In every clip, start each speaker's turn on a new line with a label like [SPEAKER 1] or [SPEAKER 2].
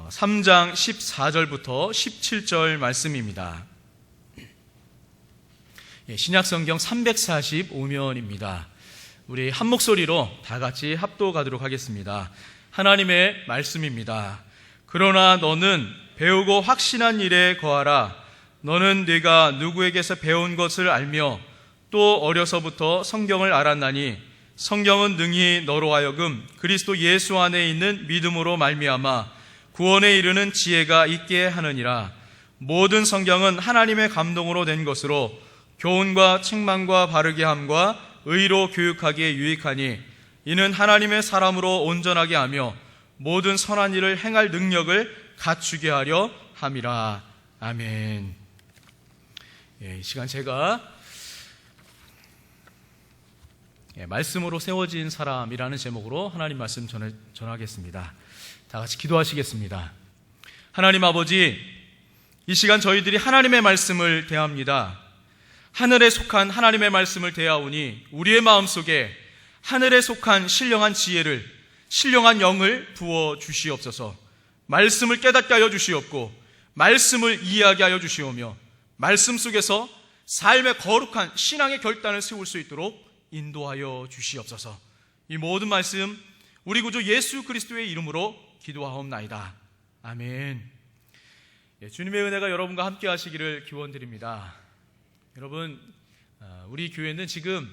[SPEAKER 1] 3장 14절부터 17절 말씀입니다. 신약성경 345면입니다. 우리 한 목소리로 다 같이 합독하도록 하겠습니다. 하나님의 말씀입니다. 그러나 너는 배우고 확신한 일에 거하라. 너는 네가 누구에게서 배운 것을 알며 또 어려서부터 성경을 알았나니 성경은 능히 너로 하여금 그리스도 예수 안에 있는 믿음으로 말미암아 구원에 이르는 지혜가 있게 하느니라. 모든 성경은 하나님의 감동으로 된 것으로 교훈과 책망과 바르게 함과 의로 교육하기에 유익하니 이는 하나님의 사람으로 온전하게 하며 모든 선한 일을 행할 능력을 갖추게 하려 함이라. 아멘. 이 시간 제가 말씀으로 세워진 사람이라는 제목으로 하나님 말씀 전하겠습니다. 다 같이 기도하시겠습니다. 하나님 아버지, 이 시간 저희들이 하나님의 말씀을 대합니다. 하늘에 속한 하나님의 말씀을 대하오니 우리의 마음속에 하늘에 속한 신령한 지혜를, 신령한 영을 부어 주시옵소서. 말씀을 깨닫게 하여 주시옵고 말씀을 이해하게 하여 주시오며 말씀 속에서 삶의 거룩한 신앙의 결단을 세울 수 있도록 인도하여 주시옵소서. 이 모든 말씀 우리 구주 예수 그리스도의 이름으로 기도하옵나이다. 아멘. 주님의 은혜가 여러분과 함께 하시기를 기원드립니다. 여러분, 우리 교회는 지금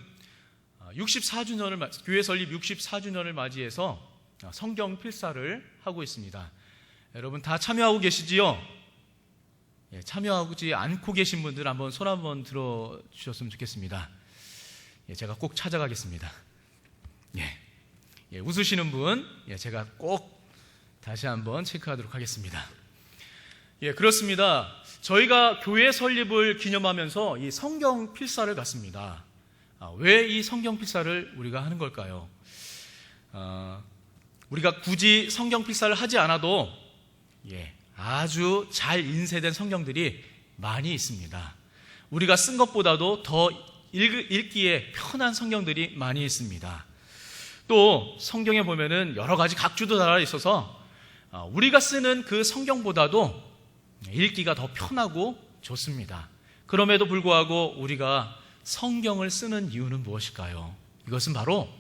[SPEAKER 1] 64주년을, 교회 설립 64주년을 맞이해서 성경 필사를 하고 있습니다. 여러분 다 참여하고 계시지요? 참여하지 않고 계신 분들 한번 손 한번 들어주셨으면 좋겠습니다. 제가 꼭 찾아가겠습니다. 웃으시는 분, 제가 꼭 다시 한번 체크하도록 하겠습니다. 그렇습니다. 저희가 교회 설립을 기념하면서 이 성경 필사를 갖습니다. 왜 이 성경 필사를 우리가 하는 걸까요? 우리가 굳이 성경 필사를 하지 않아도 아주 잘 인쇄된 성경들이 많이 있습니다. 우리가 쓴 것보다도 더 읽기에 편한 성경들이 많이 있습니다. 또 성경에 보면은 여러 가지 각주도 달아 있어서 우리가 쓰는 그 성경보다도 읽기가 더 편하고 좋습니다. 그럼에도 불구하고 우리가 성경을 쓰는 이유는 무엇일까요? 이것은 바로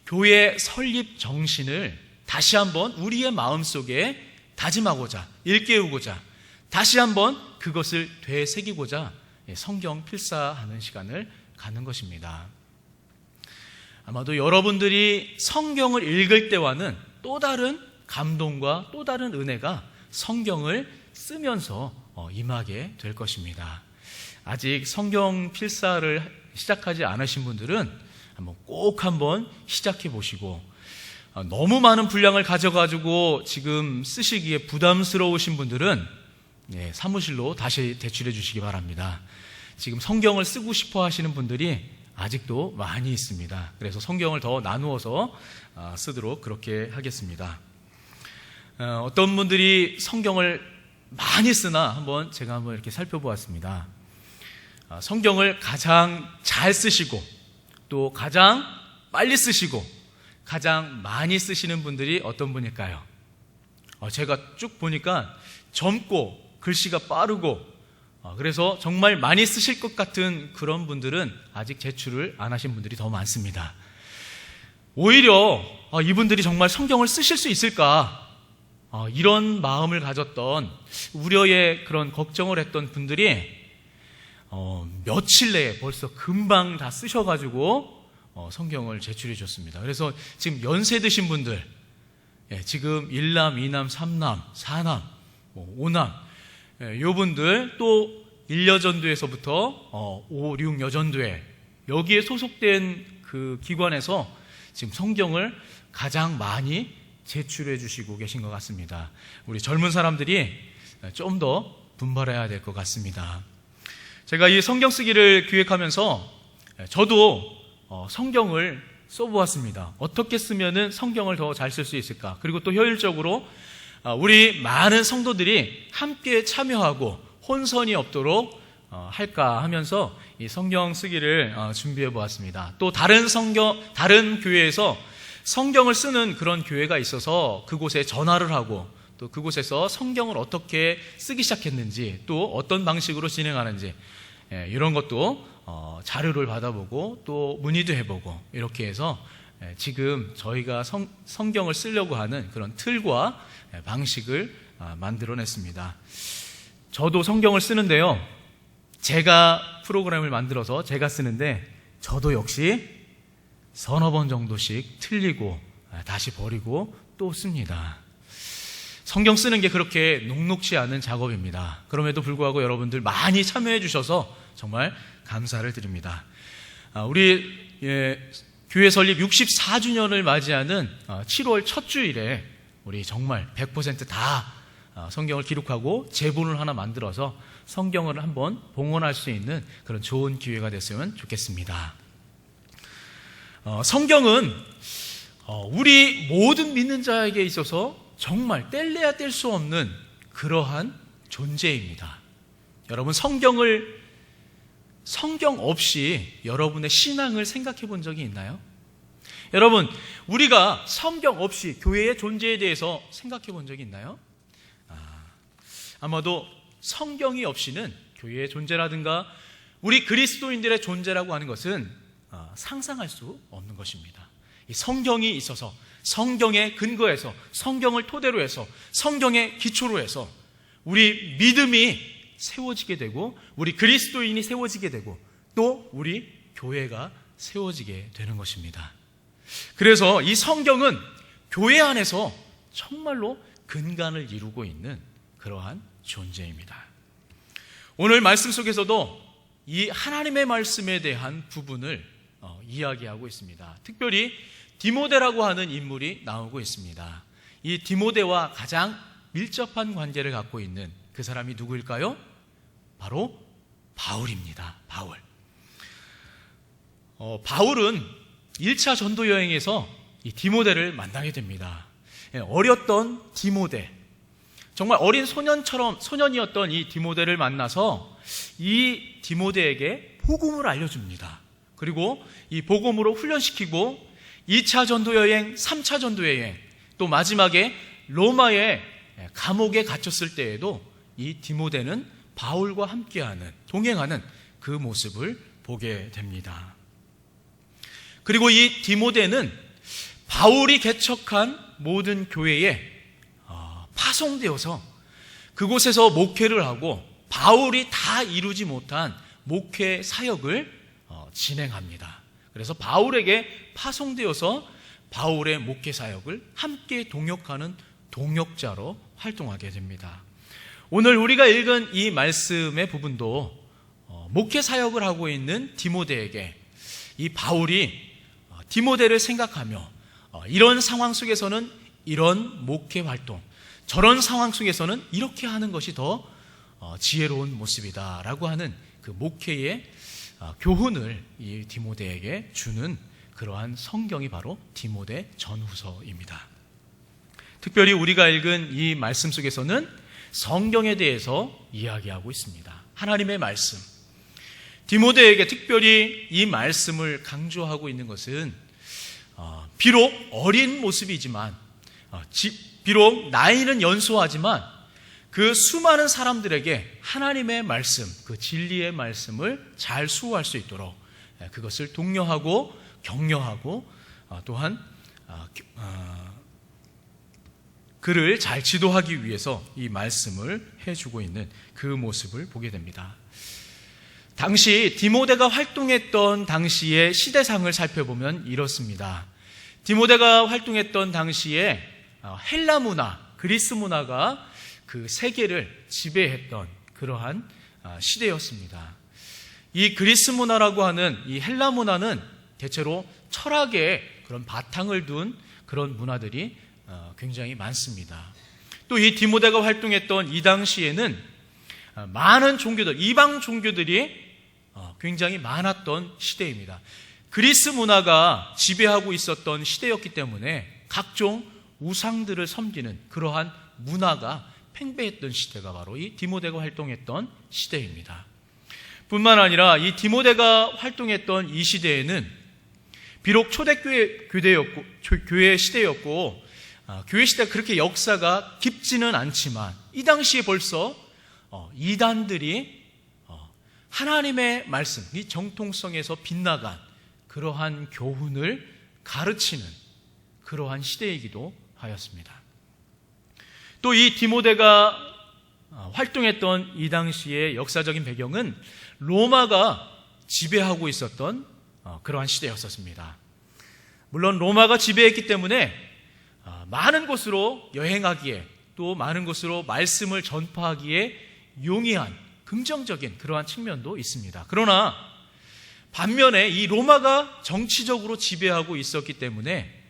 [SPEAKER 1] 교회 설립 정신을 다시 한번 우리의 마음속에 다짐하고자, 일깨우고자, 다시 한번 그것을 되새기고자 성경 필사하는 시간을 갖는 것입니다. 아마도 여러분들이 성경을 읽을 때와는 또 다른 감동과 또 다른 은혜가 성경을 쓰면서 임하게 될 것입니다. 아직 성경 필사를 시작하지 않으신 분들은 꼭 한번 시작해 보시고, 너무 많은 분량을 가져가지고 지금 쓰시기에 부담스러우신 분들은 사무실로 다시 대출해 주시기 바랍니다. 지금 성경을 쓰고 싶어 하시는 분들이 아직도 많이 있습니다. 그래서 성경을 더 나누어서 쓰도록 그렇게 하겠습니다. 어떤 분들이 성경을 많이 쓰나 제가 한번 이렇게 살펴보았습니다. 성경을 가장 잘 쓰시고 또 가장 빨리 쓰시고 가장 많이 쓰시는 분들이 어떤 분일까요? 제가 쭉 보니까 젊고 글씨가 빠르고 그래서 정말 많이 쓰실 것 같은 그런 분들은 아직 제출을 안 하신 분들이 더 많습니다. 오히려 이분들이 정말 성경을 쓰실 수 있을까? 이런 마음을 가졌던, 우려의 그런 걱정을 했던 분들이 며칠 내에 벌써 금방 다 쓰셔가지고 성경을 제출해 줬습니다. 그래서 지금 연세 드신 분들, 지금 1남, 2남, 3남, 4남, 5남, 요분들, 또 1여전도에서부터 5, 6여전도회, 여기에 소속된 그 기관에서 지금 성경을 가장 많이 제출해 주시고 계신 것 같습니다. 우리 젊은 사람들이 좀 더 분발해야 될 것 같습니다. 제가 이 성경 쓰기를 기획하면서 저도 성경을 써보았습니다. 어떻게 쓰면은 성경을 더 잘 쓸 수 있을까? 그리고 또 효율적으로 우리 많은 성도들이 함께 참여하고 혼선이 없도록 할까 하면서 이 성경 쓰기를 준비해 보았습니다. 또 다른 교회에서 성경을 쓰는 그런 교회가 있어서 그곳에 전화를 하고 또 그곳에서 성경을 어떻게 쓰기 시작했는지, 또 어떤 방식으로 진행하는지, 이런 것도 자료를 받아보고 또 문의도 해보고, 이렇게 해서 지금 저희가 성경을 쓰려고 하는 그런 틀과 방식을 만들어냈습니다. 저도 성경을 쓰는데요, 제가 프로그램을 만들어서 제가 쓰는데 저도 역시 서너 번 정도씩 틀리고 다시 버리고 또 씁니다. 성경 쓰는 게 그렇게 녹록지 않은 작업입니다. 그럼에도 불구하고 여러분들 많이 참여해 주셔서 정말 감사를 드립니다. 우리 교회 설립 64주년을 맞이하는 7월 첫 주일에 우리 정말 100% 다 성경을 기록하고 제본을 하나 만들어서 성경을 한번 봉헌할 수 있는 그런 좋은 기회가 됐으면 좋겠습니다. 성경은 우리 모든 믿는 자에게 있어서 정말 뗄래야 뗄 수 없는 그러한 존재입니다. 여러분, 성경 없이 여러분의 신앙을 생각해 본 적이 있나요? 여러분, 우리가 성경 없이 교회의 존재에 대해서 생각해 본 적이 있나요? 아마도 성경이 없이는 교회의 존재라든가 우리 그리스도인들의 존재라고 하는 것은 상상할 수 없는 것입니다. 이 성경이 있어서, 성경의 근거에서, 성경을 토대로 해서, 성경의 기초로 해서 우리 믿음이 세워지게 되고, 우리 그리스도인이 세워지게 되고, 또 우리 교회가 세워지게 되는 것입니다. 그래서 이 성경은 교회 안에서 정말로 근간을 이루고 있는 그러한 존재입니다. 오늘 말씀 속에서도 이 하나님의 말씀에 대한 부분을 이야기하고 있습니다. 특별히 디모데라고 하는 인물이 나오고 있습니다. 이 디모데와 가장 밀접한 관계를 갖고 있는 그 사람이 누구일까요? 바로 바울입니다. 바울은 1차 전도 여행에서 이 디모데를 만나게 됩니다. 어렸던 디모데, 정말 어린 소년이었던 이 디모데를 만나서 이 디모데에게 복음을 알려줍니다. 그리고 이 복음으로 훈련시키고 2차 전도여행, 3차 전도여행, 또 마지막에 로마의 감옥에 갇혔을 때에도 이 디모데는 바울과 함께하는, 동행하는 그 모습을 보게 됩니다. 그리고 이 디모데는 바울이 개척한 모든 교회에 파송되어서 그곳에서 목회를 하고 바울이 다 이루지 못한 목회 사역을 진행합니다. 그래서 바울에게 파송되어서 바울의 목회 사역을 함께 동역하는 동역자로 활동하게 됩니다. 오늘 우리가 읽은 이 말씀의 부분도 목회 사역을 하고 있는 디모데에게 이 바울이 디모데를 생각하며 이런 상황 속에서는 이런 목회 활동, 저런 상황 속에서는 이렇게 하는 것이 더 지혜로운 모습이다라고 하는 그 목회의 교훈을 이 디모데에게 주는 그러한 성경이 바로 디모데 전후서입니다. 특별히 우리가 읽은 이 말씀 속에서는 성경에 대해서 이야기하고 있습니다. 하나님의 말씀. 디모데에게 특별히 이 말씀을 강조하고 있는 것은 비록 어린 모습이지만, 비록 나이는 연소하지만 그 수많은 사람들에게 하나님의 말씀, 그 진리의 말씀을 잘 수호할 수 있도록 그것을 독려하고 격려하고 또한 그를 잘 지도하기 위해서 이 말씀을 해주고 있는 그 모습을 보게 됩니다. 당시 디모데가 활동했던 당시의 시대상을 살펴보면 이렇습니다. 디모데가 활동했던 당시에 헬라 문화, 그리스 문화가 그 세계를 지배했던 그러한 시대였습니다. 이 그리스 문화라고 하는 이 헬라 문화는 대체로 철학의 그런 바탕을 둔 그런 문화들이 굉장히 많습니다. 또 이 디모데가 활동했던 이 당시에는 많은 종교들, 이방 종교들이 굉장히 많았던 시대입니다. 그리스 문화가 지배하고 있었던 시대였기 때문에 각종 우상들을 섬기는 그러한 문화가 팽배했던 시대가 바로 이 디모데가 활동했던 시대입니다. 뿐만 아니라 이 디모데가 활동했던 이 시대에는 비록 초대교회 시대였고 교회 시대가 그렇게 역사가 깊지는 않지만 이 당시에 벌써 이단들이 하나님의 말씀, 이 정통성에서 빗나간 그러한 교훈을 가르치는 그러한 시대이기도 하였습니다. 또 이 디모데가 활동했던 이 당시의 역사적인 배경은 로마가 지배하고 있었던 그러한 시대였었습니다. 물론 로마가 지배했기 때문에 많은 곳으로 여행하기에 또 많은 곳으로 말씀을 전파하기에 용이한 긍정적인 그러한 측면도 있습니다. 그러나 반면에 이 로마가 정치적으로 지배하고 있었기 때문에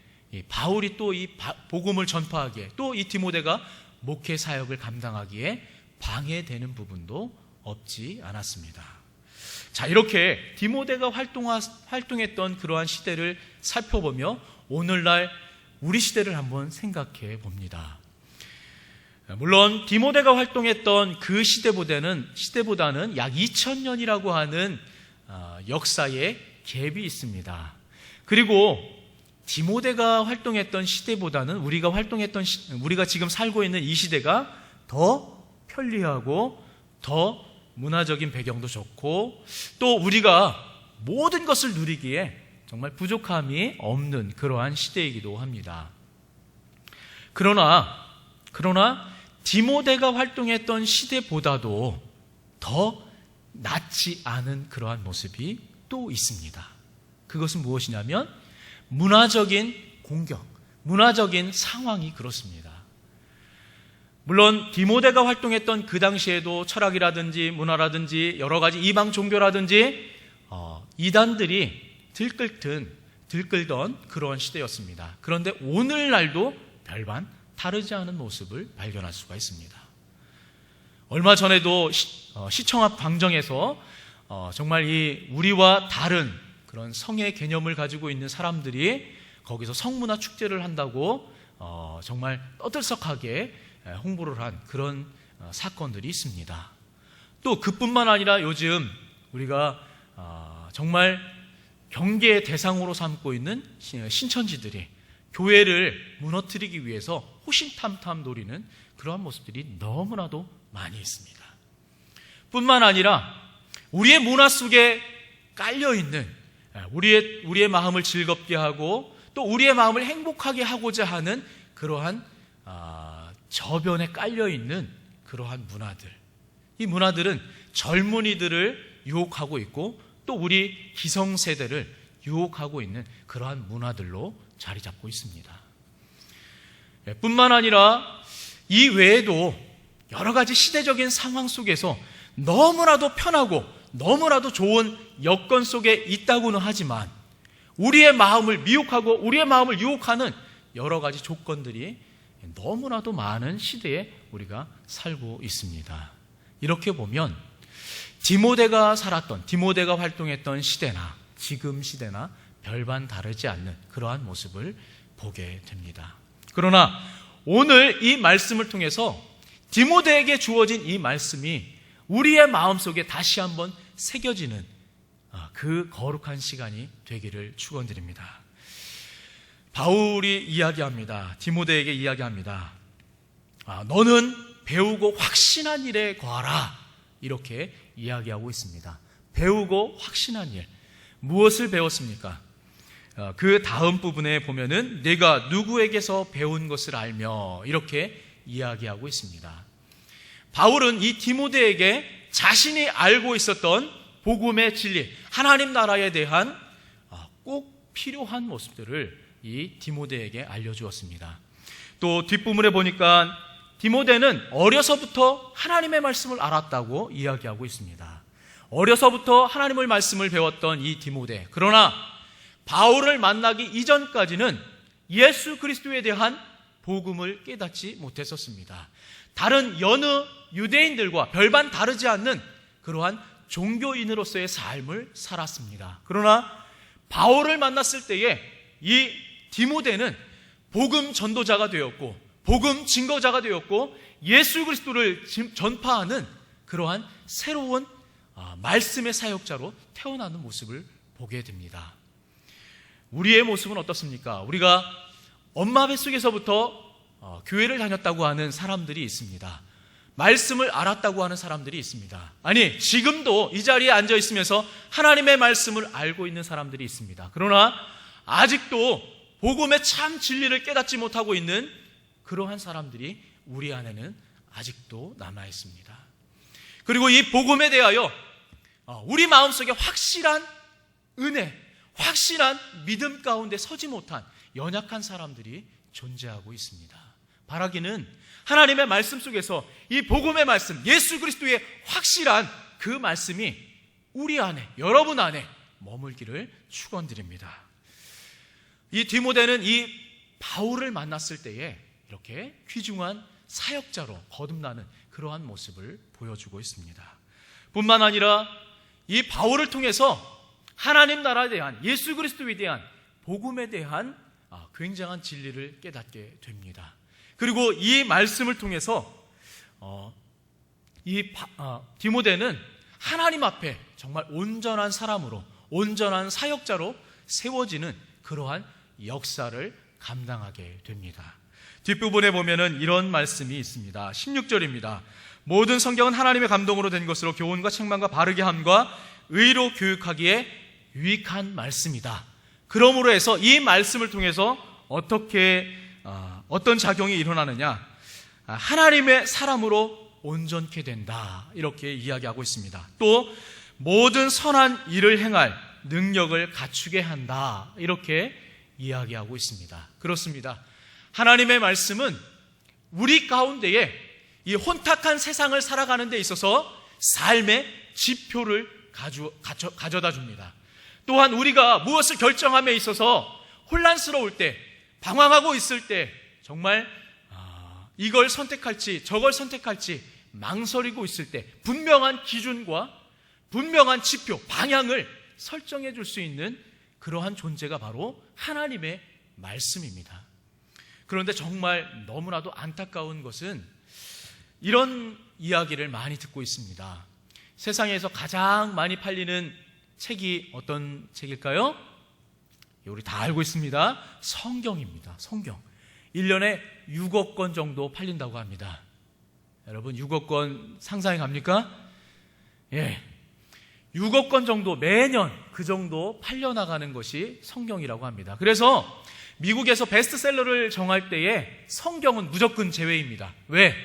[SPEAKER 1] 바울이 또 이 복음을 전파하기에 또 이 디모데가 목회 사역을 감당하기에 방해되는 부분도 없지 않았습니다. 자, 이렇게 디모데가 활동했던 그러한 시대를 살펴보며 오늘날 우리 시대를 한번 생각해 봅니다. 물론 디모데가 활동했던 그 시대보다는 약 2000년이라고 하는 역사의 갭이 있습니다. 그리고 디모데가 활동했던 시대보다는 우리가 지금 살고 있는 이 시대가 더 편리하고 더 문화적인 배경도 좋고 또 우리가 모든 것을 누리기에 정말 부족함이 없는 그러한 시대이기도 합니다. 그러나 디모데가 활동했던 시대보다도 더 낫지 않은 그러한 모습이 또 있습니다. 그것은 무엇이냐면 문화적인 공격, 문화적인 상황이 그렇습니다. 물론 디모데가 활동했던 그 당시에도 철학이라든지 문화라든지 여러 가지 이방 종교라든지 이단들이 들끓던 그러한 시대였습니다. 그런데 오늘날도 별반 다르지 않은 모습을 발견할 수가 있습니다. 얼마 전에도 시청 앞 광장에서 정말 이 우리와 다른 그런 성의 개념을 가지고 있는 사람들이 거기서 성문화 축제를 한다고 정말 떠들썩하게 홍보를 한 그런 사건들이 있습니다. 또 그뿐만 아니라 요즘 우리가 정말 경계의 대상으로 삼고 있는 신천지들이 교회를 무너뜨리기 위해서 호신탐탐 노리는 그러한 모습들이 너무나도 많이 있습니다. 뿐만 아니라 우리의 문화 속에 깔려있는 우리의 마음을 즐겁게 하고 또 우리의 마음을 행복하게 하고자 하는 그러한 저변에 깔려있는 그러한 문화들, 이 문화들은 젊은이들을 유혹하고 있고 또 우리 기성세대를 유혹하고 있는 그러한 문화들로 자리 잡고 있습니다. 뿐만 아니라 이 외에도 여러 가지 시대적인 상황 속에서 너무나도 편하고 너무나도 좋은 여건 속에 있다고는 하지만 우리의 마음을 미혹하고 우리의 마음을 유혹하는 여러 가지 조건들이 너무나도 많은 시대에 우리가 살고 있습니다. 이렇게 보면 디모데가 활동했던 시대나 지금 시대나 별반 다르지 않는 그러한 모습을 보게 됩니다. 그러나 오늘 이 말씀을 통해서 디모데에게 주어진 이 말씀이 우리의 마음속에 다시 한번 새겨지는 그 거룩한 시간이 되기를 축원드립니다. 바울이 이야기합니다. 디모데에게 이야기합니다. 너는 배우고 확신한 일에 거하라. 이렇게 이야기하고 있습니다. 배우고 확신한 일. 무엇을 배웠습니까? 그 다음 부분에 보면은 내가 누구에게서 배운 것을 알며 이렇게 이야기하고 있습니다. 바울은 이 디모데에게 자신이 알고 있었던 복음의 진리, 하나님 나라에 대한 꼭 필요한 모습들을 이 디모데에게 알려주었습니다. 또 뒷부분에 보니까 디모데는 어려서부터 하나님의 말씀을 알았다고 이야기하고 있습니다. 어려서부터 하나님의 말씀을 배웠던 이 디모데, 그러나 바울을 만나기 이전까지는 예수 그리스도에 대한 복음을 깨닫지 못했었습니다. 다른 여느 유대인들과 별반 다르지 않는 그러한 종교인으로서의 삶을 살았습니다. 그러나 바울을 만났을 때에 이 디모데는 복음 전도자가 되었고 복음 증거자가 되었고 예수 그리스도를 전파하는 그러한 새로운 말씀의 사역자로 태어나는 모습을 보게 됩니다. 우리의 모습은 어떻습니까? 우리가 엄마 뱃속에서부터 교회를 다녔다고 하는 사람들이 있습니다. 말씀을 알았다고 하는 사람들이 있습니다. 아니, 지금도 이 자리에 앉아 있으면서 하나님의 말씀을 알고 있는 사람들이 있습니다. 그러나 아직도 복음의 참 진리를 깨닫지 못하고 있는 그러한 사람들이 우리 안에는 아직도 남아 있습니다. 그리고 이 복음에 대하여 우리 마음속에 확실한 은혜, 확실한 믿음 가운데 서지 못한 연약한 사람들이 존재하고 있습니다. 바라기는 하나님의 말씀 속에서 이 복음의 말씀, 예수 그리스도의 확실한 그 말씀이 우리 안에, 여러분 안에 머물기를 축원드립니다. 이 디모데는 이 바울을 만났을 때에 이렇게 귀중한 사역자로 거듭나는 그러한 모습을 보여주고 있습니다. 뿐만 아니라 이 바울을 통해서 하나님 나라에 대한, 예수 그리스도에 대한 복음에 대한 굉장한 진리를 깨닫게 됩니다. 그리고 이 말씀을 통해서 디모데는 하나님 앞에 정말 온전한 사람으로, 온전한 사역자로 세워지는 그러한 역사를 감당하게 됩니다. 뒷부분에 보면은 이런 말씀이 있습니다. 16절입니다. 모든 성경은 하나님의 감동으로 된 것으로 교훈과 책망과 바르게 함과 의로 교육하기에 유익한 말씀이다. 그러므로 해서 이 말씀을 통해서 어떤 작용이 일어나느냐? 하나님의 사람으로 온전케 된다. 이렇게 이야기하고 있습니다. 또 모든 선한 일을 행할 능력을 갖추게 한다. 이렇게 이야기하고 있습니다. 그렇습니다. 하나님의 말씀은 우리 가운데에 이 혼탁한 세상을 살아가는 데 있어서 삶의 지표를 가져다 줍니다. 또한 우리가 무엇을 결정함에 있어서 혼란스러울 때, 방황하고 있을 때 정말 이걸 선택할지 저걸 선택할지 망설이고 있을 때 분명한 기준과 분명한 지표, 방향을 설정해 줄 수 있는 그러한 존재가 바로 하나님의 말씀입니다. 그런데 정말 너무나도 안타까운 것은 이런 이야기를 많이 듣고 있습니다. 세상에서 가장 많이 팔리는 책이 어떤 책일까요? 우리 다 알고 있습니다. 성경입니다. 성경. 1년에 6억 권 정도 팔린다고 합니다. 여러분 6억 권 상상이 갑니까? 예. 6억 권 정도 매년 그 정도 팔려나가는 것이 성경이라고 합니다. 그래서 미국에서 베스트셀러를 정할 때에 성경은 무조건 제외입니다. 왜?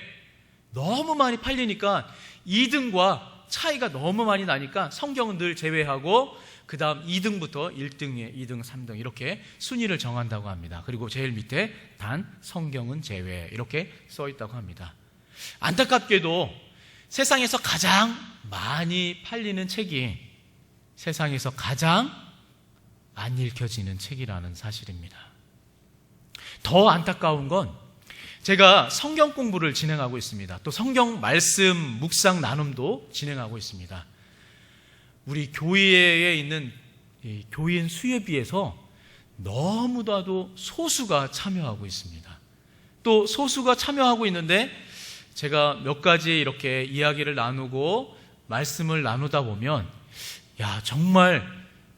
[SPEAKER 1] 너무 많이 팔리니까 2등과 차이가 너무 많이 나니까 성경은 늘 제외하고 그 다음 2등부터 1등에 2등, 3등 이렇게 순위를 정한다고 합니다. 그리고 제일 밑에 단 성경은 제외 이렇게 써 있다고 합니다. 안타깝게도 세상에서 가장 많이 팔리는 책이 세상에서 가장 안 읽혀지는 책이라는 사실입니다. 더 안타까운 건 제가 성경 공부를 진행하고 있습니다. 또 성경 말씀 묵상 나눔도 진행하고 있습니다. 우리 교회에 있는 교인 수에 비해서 너무나도 소수가 참여하고 있습니다. 또 소수가 참여하고 있는데 제가 몇 가지 이렇게 이야기를 나누고 말씀을 나누다 보면 야, 정말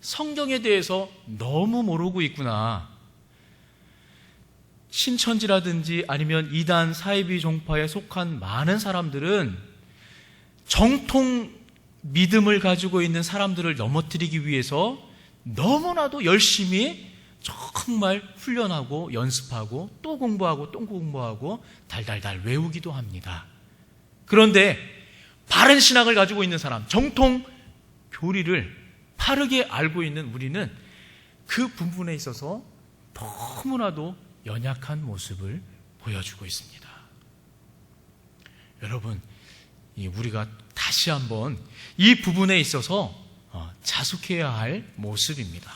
[SPEAKER 1] 성경에 대해서 너무 모르고 있구나. 신천지라든지 아니면 이단 사이비 종파에 속한 많은 사람들은 정통 믿음을 가지고 있는 사람들을 넘어뜨리기 위해서 너무나도 열심히 정말 훈련하고 연습하고 또 공부하고 또 공부하고 달달달 외우기도 합니다. 그런데 바른 신학을 가지고 있는 사람, 정통 교리를 바르게 알고 있는 우리는 그 부분에 있어서 너무나도 연약한 모습을 보여주고 있습니다. 여러분, 우리가 다시 한번 이 부분에 있어서 자숙해야 할 모습입니다.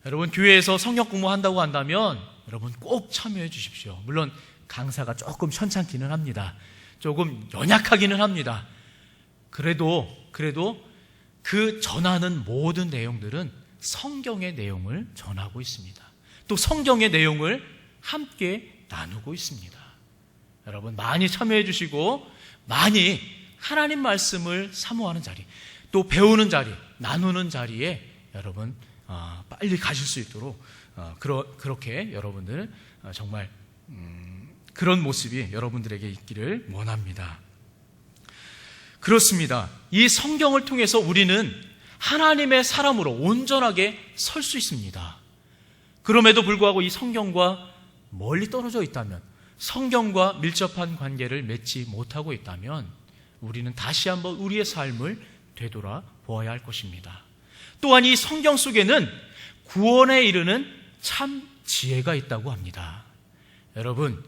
[SPEAKER 1] 여러분, 교회에서 성경 공부한다고 한다면 여러분 꼭 참여해 주십시오. 물론 강사가 조금 현찮기는 합니다. 조금 연약하기는 합니다. 그래도 그 전하는 모든 내용들은 성경의 내용을 전하고 있습니다. 또 성경의 내용을 함께 나누고 있습니다. 여러분 많이 참여해 주시고 많이 하나님 말씀을 사모하는 자리, 또 배우는 자리, 나누는 자리에 여러분 빨리 가실 수 있도록 그렇게 여러분들 정말 그런 모습이 여러분들에게 있기를 원합니다. 그렇습니다. 이 성경을 통해서 우리는 하나님의 사람으로 온전하게 설 수 있습니다. 그럼에도 불구하고 이 성경과 멀리 떨어져 있다면, 성경과 밀접한 관계를 맺지 못하고 있다면 우리는 다시 한번 우리의 삶을 되돌아 보아야 할 것입니다. 또한 이 성경 속에는 구원에 이르는 참 지혜가 있다고 합니다. 여러분,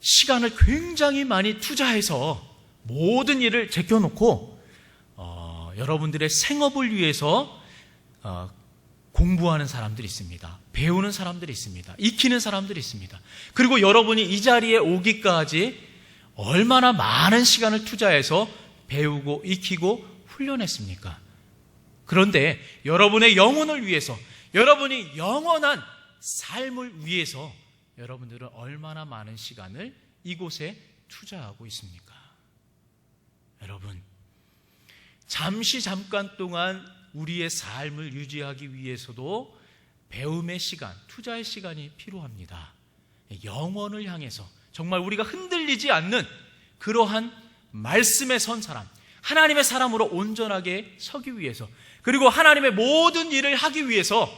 [SPEAKER 1] 시간을 굉장히 많이 투자해서 모든 일을 제껴놓고 여러분들의 생업을 위해서 공부하는 사람들이 있습니다. 배우는 사람들이 있습니다. 익히는 사람들이 있습니다. 그리고 여러분이 이 자리에 오기까지 얼마나 많은 시간을 투자해서 배우고 익히고 훈련했습니까? 그런데 여러분의 영혼을 위해서, 여러분이 영원한 삶을 위해서 여러분들은 얼마나 많은 시간을 이곳에 투자하고 있습니까? 여러분, 잠깐 동안 우리의 삶을 유지하기 위해서도 배움의 시간, 투자의 시간이 필요합니다. 영원을 향해서 정말 우리가 흔들리지 않는 그러한 말씀에 선 사람, 하나님의 사람으로 온전하게 서기 위해서, 그리고 하나님의 모든 일을 하기 위해서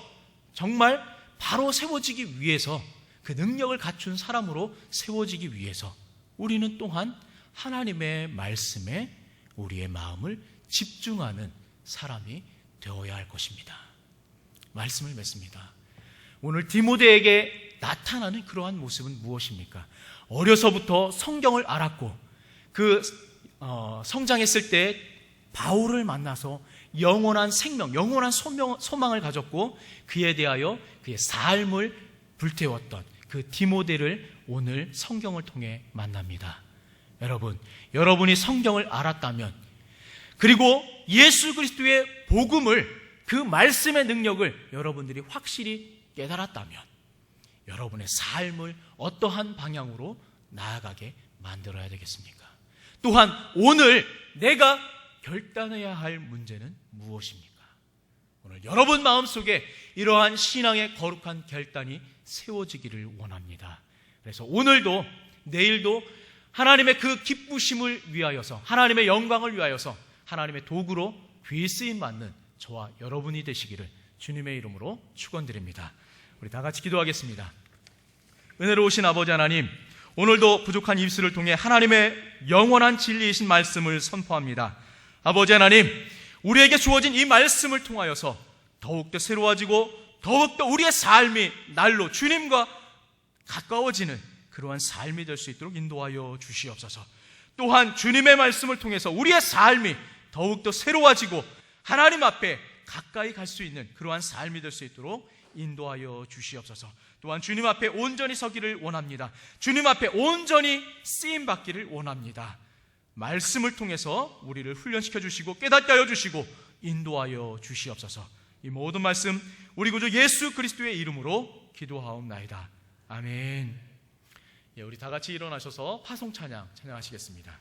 [SPEAKER 1] 정말 바로 세워지기 위해서, 그 능력을 갖춘 사람으로 세워지기 위해서 우리는 또한 하나님의 말씀에 우리의 마음을 집중하는 사람이 되어야 할 것입니다. 말씀을 맺습니다. 오늘 디모데에게 나타나는 그러한 모습은 무엇입니까? 어려서부터 성경을 알았고 성장했을 때 바울을 만나서 영원한 생명, 영원한 소망을 가졌고 그에 대하여 그의 삶을 불태웠던 그 디모데를 오늘 성경을 통해 만납니다. 여러분, 여러분이 성경을 알았다면, 그리고 예수 그리스도의 복음을, 그 말씀의 능력을 여러분들이 확실히 깨달았다면 여러분의 삶을 어떠한 방향으로 나아가게 만들어야 되겠습니까? 또한 오늘 내가 결단해야 할 문제는 무엇입니까? 오늘 여러분 마음속에 이러한 신앙의 거룩한 결단이 세워지기를 원합니다. 그래서 오늘도 내일도 하나님의 그 기쁘심을 위하여서, 하나님의 영광을 위하여서 하나님의 도구로 귀 쓰임 받는 저와 여러분이 되시기를 주님의 이름으로 축원드립니다. 우리 다 같이 기도하겠습니다. 은혜로우신 아버지 하나님, 오늘도 부족한 입술을 통해 하나님의 영원한 진리이신 말씀을 선포합니다. 아버지 하나님, 우리에게 주어진 이 말씀을 통하여서 더욱더 새로워지고 더욱더 우리의 삶이 날로 주님과 가까워지는 그러한 삶이 될 수 있도록 인도하여 주시옵소서. 또한 주님의 말씀을 통해서 우리의 삶이 더욱더 새로워지고 하나님 앞에 가까이 갈 수 있는 그러한 삶이 될 수 있도록 인도하여 주시옵소서. 또한 주님 앞에 온전히 서기를 원합니다. 주님 앞에 온전히 쓰임받기를 원합니다. 말씀을 통해서 우리를 훈련시켜 주시고 깨닫게 하여 주시고 인도하여 주시옵소서. 이 모든 말씀 우리 구주 예수 그리스도의 이름으로 기도하옵나이다. 아멘. 예, 우리 다 같이 일어나셔서 파송 찬양 찬양하시겠습니다.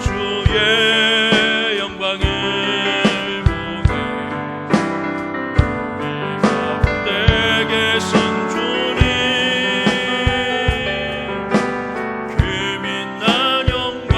[SPEAKER 2] 주의 영광을 보게 이 가운데 계신 주님 그 빛난 영광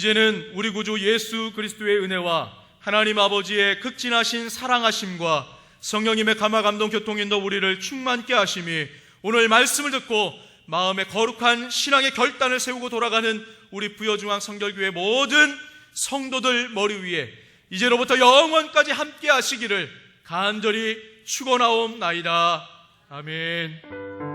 [SPEAKER 2] 이제는 우리 구주 예수 그리스도의 은혜와 하나님 아버지의 극진하신 사랑하심과 성령님의 감화 감동 교통인도 우리를 충만케 하심이 오늘 말씀을 듣고 마음에 거룩한 신앙의 결단을 세우고 돌아가는 우리 부여중앙 성결교회 모든 성도들 머리 위에 이제로부터 영원까지 함께 하시기를 간절히 축원하옵나이다. 아멘.